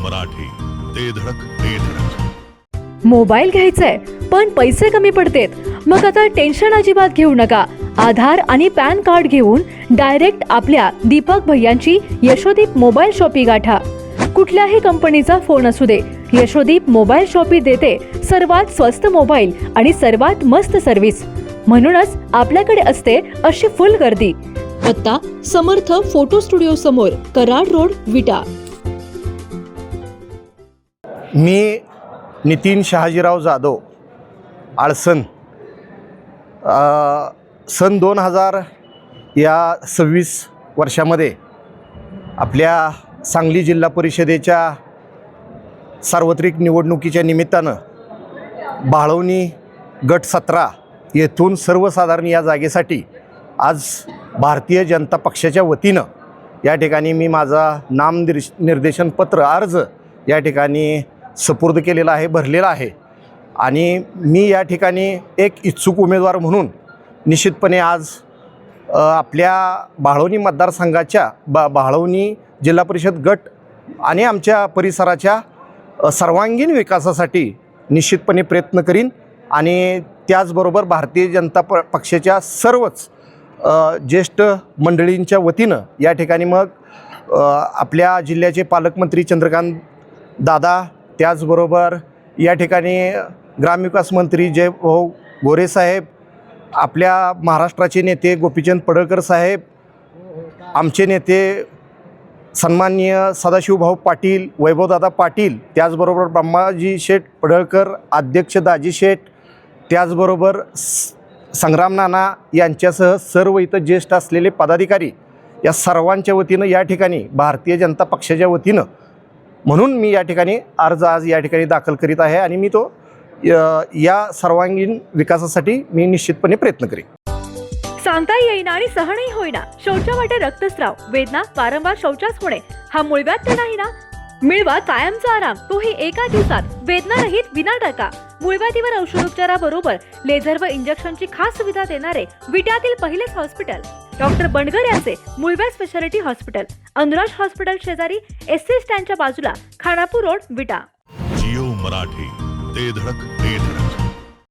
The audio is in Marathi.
मराठी, ते धडक ते धडक. मोबाईल घ्यायचाय पण पैसे कमी पडतेत, मग आता टेन्शन अजिबात घेऊ नका. आधार आणि पॅन कार्ड घेऊन डायरेक्ट आपल्या दीपक भैयांची यशोदीप मोबाईल शॉपी गाठा. कुठल्याही कंपनीचा फोन असू दे, यशोदीप मोबाईल शॉपी देते सर्वात स्वस्त मोबाईल आणि सर्वात मस्त सर्व्हिस. म्हणूनच आपल्याकडे असते अशी फुल गर्दी. पत्ता समर्थ फोटो स्टुडिओ समोर, कराड रोड, विटा. मी नितीन शहाजीराव जाधव, आळसन. सन 2026 वर्षामध्ये आपल्या सांगली जिल्हा परिषदेच्या सार्वत्रिक निवडणुकीच्या निमित्तानं बाळवणी गट 17 येथून सर्वसाधारण या जागेसाठी आज भारतीय जनता पक्षाच्या वतीनं या ठिकाणी मी माझा नामनिर्देशन पत्र अर्ज या ठिकाणी सुपूर्द केलेला आहे, भरलेला आहे. आणि मी या ठिकाणी एक इच्छुक उमेदवार म्हणून निश्चितपणे आज आपल्या बाळवणी मतदारसंघाच्या बाळवणी जिल्हा परिषद गट आणि आमच्या परिसराच्या सर्वांगीण विकासासाठी निश्चितपणे प्रयत्न करीन. आणि त्याचबरोबर भारतीय जनता पक्षाच्या सर्वच ज्येष्ठ मंडळींच्या वतीनं या ठिकाणी मग आपल्या जिल्ह्याचे पालकमंत्री चंद्रकांत दादा, त्याचबरोबर या ठिकाणी ग्रामविकास मंत्री जयभाऊ गोरे साहेब, आपल्या महाराष्ट्राचे नेते गोपीचंद पडळकर साहेब, आमचे नेते सन्माननीय सदाशिवभाऊ पाटील, वैभवदादा पाटील, त्याचबरोबर ब्रह्माजी शेठ पडळकर, अध्यक्ष दाजी शेठ, त्याचबरोबर संग्राम नाना यांच्यासह सर्व इथं ज्येष्ठ असलेले पदाधिकारी या सर्वांच्या वतीनं या ठिकाणी भारतीय जनता पक्षाच्या वतीनं म्हणून मी या ठिकाणी अर्ज आज या ठिकाणी दाखल करीत आहे. आणि मी तो या सर्वांगीण विकासासाठी मी निश्चितपणे प्रयत्न करेन. सांगता येईना आणि सहनही होईना, शौचावाटे रक्तस्राव, वेदना, वारंवार शौचास होणे हा मूळव्याध तर नाही ना? मिळवा कायमचा आराम, तोही एका दिवसात, वेदनारहित, विना टाका. मूळव्याधीवर औषधोपचाराबरोबर लेझर व इंजेक्शनची खास सुविधा देणारे विट्यातील पहिलेच हॉस्पिटल डॉक्टर बनगर यांचे मूळव्याध स्पेशालिटी हॉस्पिटल, अनुराज हॉस्पिटल शेजारी, एसटी स्टँडच्या बाजूला, खानापूर रोड, विटा. जिओ मराठी, ते धडक ते धडक.